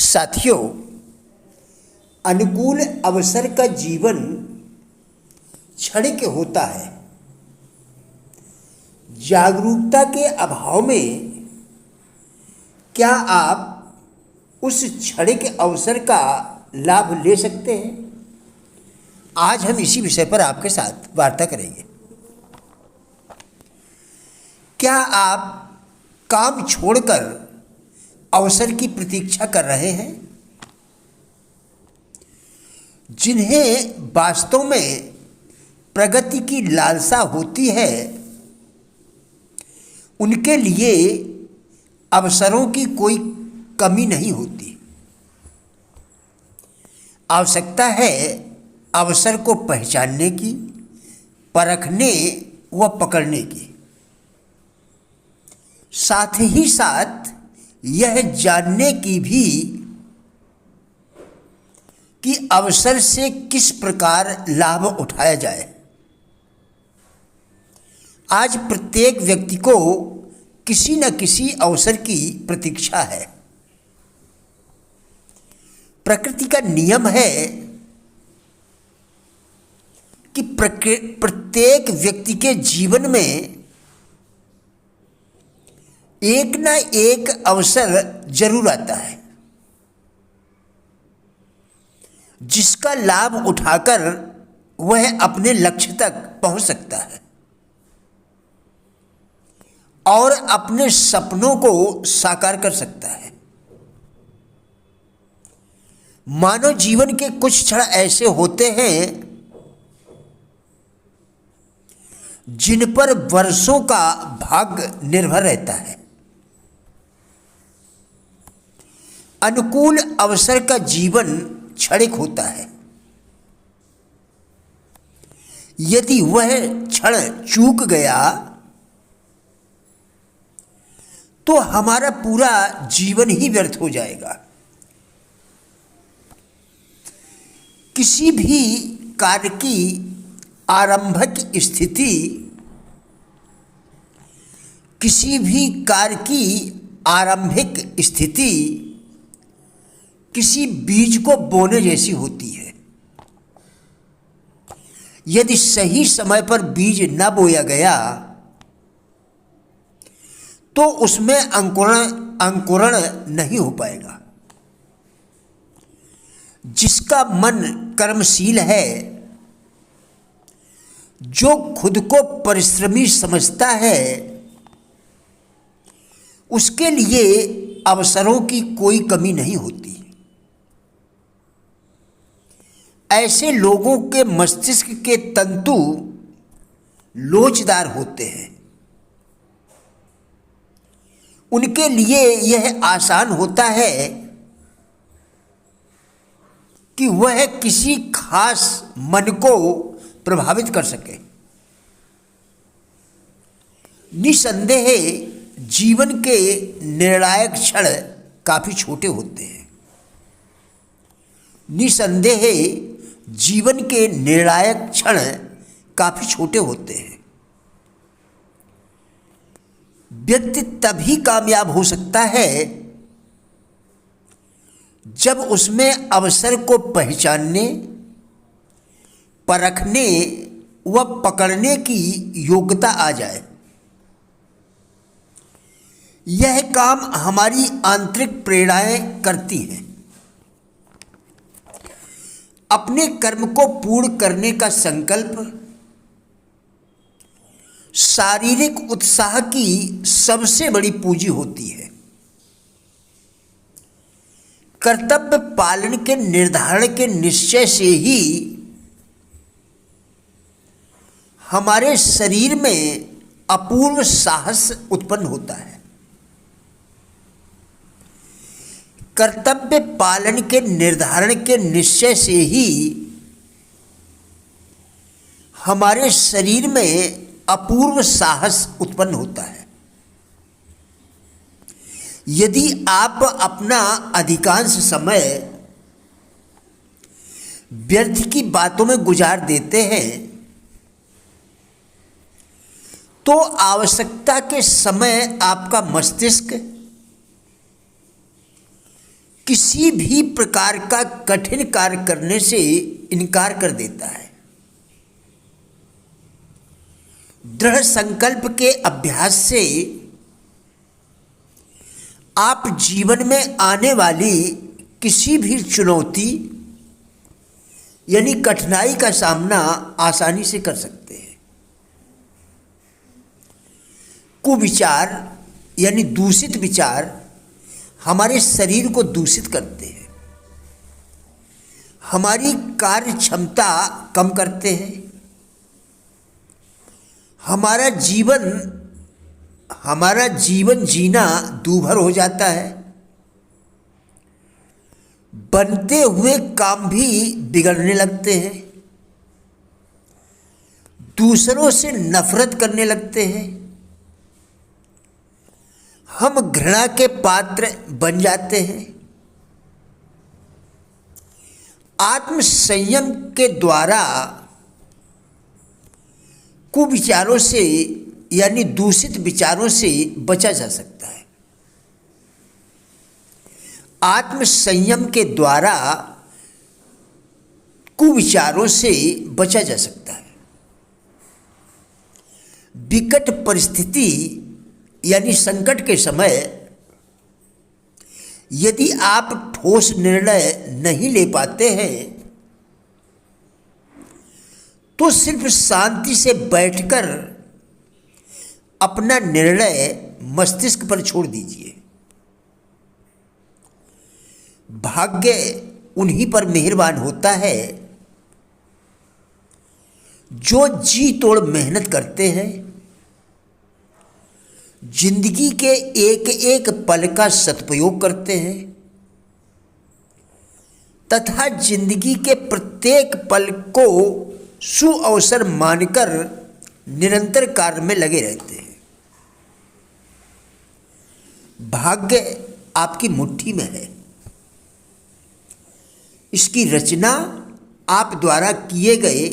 साथियों, अनुकूल अवसर का जीवन क्षणिक होता है। जागरूकता के अभाव में क्या आप उस क्षणिक अवसर का लाभ ले सकते हैं? आज हम इसी विषय पर आपके साथ वार्ता करेंगे। क्या आप काम छोड़कर अवसर की प्रतीक्षा कर रहे हैं? जिन्हें वास्तव में प्रगति की लालसा होती है, उनके लिए अवसरों की कोई कमी नहीं होती। आवश्यकता है अवसर को पहचानने की, परखने व पकड़ने की। साथ ही साथ यह जानने की भी कि अवसर से किस प्रकार लाभ उठाया जाए। आज प्रत्येक व्यक्ति को किसी न किसी अवसर की प्रतीक्षा है। प्रकृति का नियम है कि प्रत्येक व्यक्ति के जीवन में एक न एक अवसर जरूर आता है, जिसका लाभ उठाकर वह अपने लक्ष्य तक पहुंच सकता है और अपने सपनों को साकार कर सकता है। मानव जीवन के कुछ क्षण ऐसे होते हैं जिन पर वर्षों का भाग्य निर्भर रहता है। अनुकूल अवसर का जीवन क्षणिक होता है। यदि वह क्षण चूक गया तो हमारा पूरा जीवन ही व्यर्थ हो जाएगा। किसी भी कार्य की आरंभिक स्थिति, किसी भी कार्य की आरंभिक स्थिति किसी बीज को बोने जैसी होती है। यदि सही समय पर बीज न बोया गया तो उसमें अंकुरण नहीं हो पाएगा। जिसका मन कर्मशील है, जो खुद को परिश्रमी समझता है, उसके लिए अवसरों की कोई कमी नहीं होती। ऐसे लोगों के मस्तिष्क के तंतु लोचदार होते हैं। उनके लिए यह आसान होता है कि वह किसी खास मन को प्रभावित कर सके। निसंदेह जीवन के निर्णायक क्षण काफी छोटे होते हैं। निसंदेह जीवन के निर्णायक क्षण काफी छोटे होते हैं। व्यक्ति तभी कामयाब हो सकता है जब उसमें अवसर को पहचानने, परखने व पकड़ने की योग्यता आ जाए। यह काम हमारी आंतरिक प्रेरणाएं करती हैं। अपने कर्म को पूर्ण करने का संकल्प शारीरिक उत्साह की सबसे बड़ी पूंजी होती है। कर्तव्य पालन के निर्धारण के निश्चय से ही हमारे शरीर में अपूर्व साहस उत्पन्न होता है। कर्तव्य पालन के निर्धारण के निश्चय से ही हमारे शरीर में अपूर्व साहस उत्पन्न होता है। यदि आप अपना अधिकांश समय व्यर्थ की बातों में गुजार देते हैं तो आवश्यकता के समय आपका मस्तिष्क किसी भी प्रकार का कठिन कार्य करने से इनकार कर देता है। दृढ़ संकल्प के अभ्यास से आप जीवन में आने वाली किसी भी चुनौती यानी कठिनाई का सामना आसानी से कर सकते हैं। कुविचार यानी दूषित विचार हमारे शरीर को दूषित करते हैं, हमारी कार्य क्षमता कम करते हैं, हमारा जीवन जीना दूभर हो जाता है, बनते हुए काम भी बिगड़ने लगते हैं, दूसरों से नफरत करने लगते हैं, हम घृणा के पात्र बन जाते हैं। आत्म संयम के द्वारा कुविचारों से यानी दूषित विचारों से बचा जा सकता है। आत्म संयम के द्वारा कुविचारों से बचा जा सकता है। विकट परिस्थिति यानी संकट के समय यदि आप ठोस निर्णय नहीं ले पाते हैं तो सिर्फ शांति से बैठकर अपना निर्णय मस्तिष्क पर छोड़ दीजिए। भाग्य उन्हीं पर मेहरबान होता है जो जी तोड़ मेहनत करते हैं, जिंदगी के एक एक पल का सदुपयोग करते हैं तथा जिंदगी के प्रत्येक पल को सुअवसर मानकर निरंतर कार्य में लगे रहते हैं। भाग्य आपकी मुट्ठी में है, इसकी रचना आप द्वारा किए गए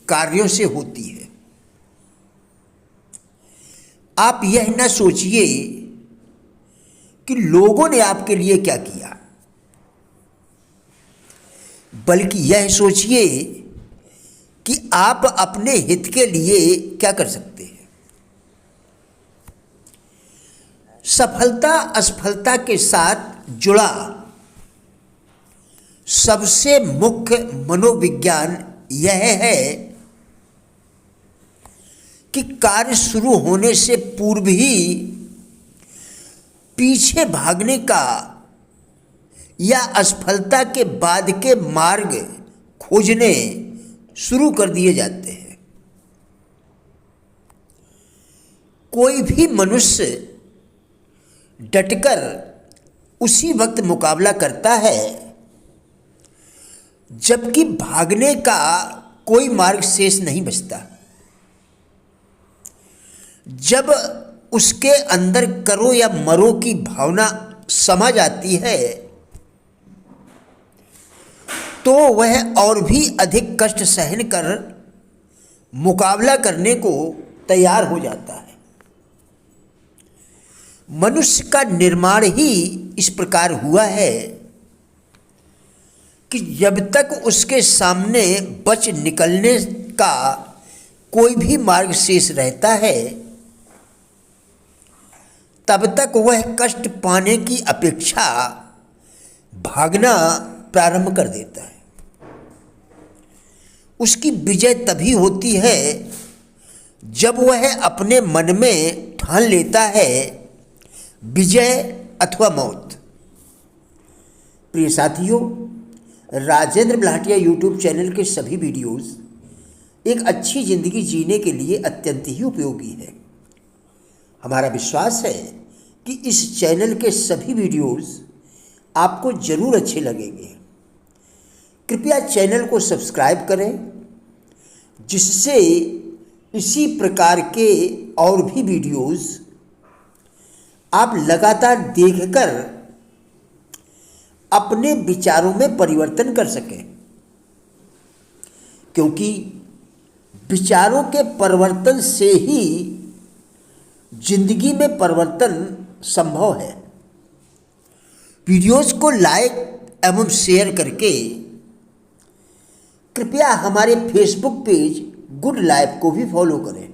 कार्यों से होती है। आप यह न सोचिए कि लोगों ने आपके लिए क्या किया, बल्कि यह सोचिए कि आप अपने हित के लिए क्या कर सकते हैं। सफलता असफलता के साथ जुड़ा सबसे मुख्य मनोविज्ञान यह है कि कार्य शुरू होने से पूर्व ही पीछे भागने का या असफलता के बाद के मार्ग खोजने शुरू कर दिए जाते हैं। कोई भी मनुष्य डटकर उसी वक्त मुकाबला करता है जबकि भागने का कोई मार्ग शेष नहीं बचता। जब उसके अंदर करो या मरो की भावना समा जाती है तो वह और भी अधिक कष्ट सहन कर मुकाबला करने को तैयार हो जाता है। मनुष्य का निर्माण ही इस प्रकार हुआ है कि जब तक उसके सामने बच निकलने का कोई भी मार्ग शेष रहता है तब तक वह कष्ट पाने की अपेक्षा भागना प्रारंभ कर देता है। उसकी विजय तभी होती है जब वह अपने मन में ठान लेता है विजय अथवा मौत। प्रिय साथियों, राजेंद्र बलाटिया यूट्यूब चैनल के सभी वीडियोस एक अच्छी ज़िंदगी जीने के लिए अत्यंत ही उपयोगी है। हमारा विश्वास है कि इस चैनल के सभी वीडियोस आपको ज़रूर अच्छे लगेंगे। कृपया चैनल को सब्सक्राइब करें जिससे इसी प्रकार के और भी वीडियोस आप लगातार देखकर अपने विचारों में परिवर्तन कर सकें, क्योंकि विचारों के परिवर्तन से ही जिंदगी में परिवर्तन संभव है। वीडियोस को लाइक एवं शेयर करके कृपया हमारे फेसबुक पेज गुड लाइफ को भी फॉलो करें,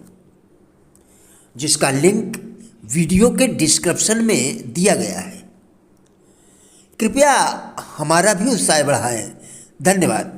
जिसका लिंक वीडियो के डिस्क्रिप्शन में दिया गया है। कृपया हमारा भी उत्साह बढ़ाएं। धन्यवाद।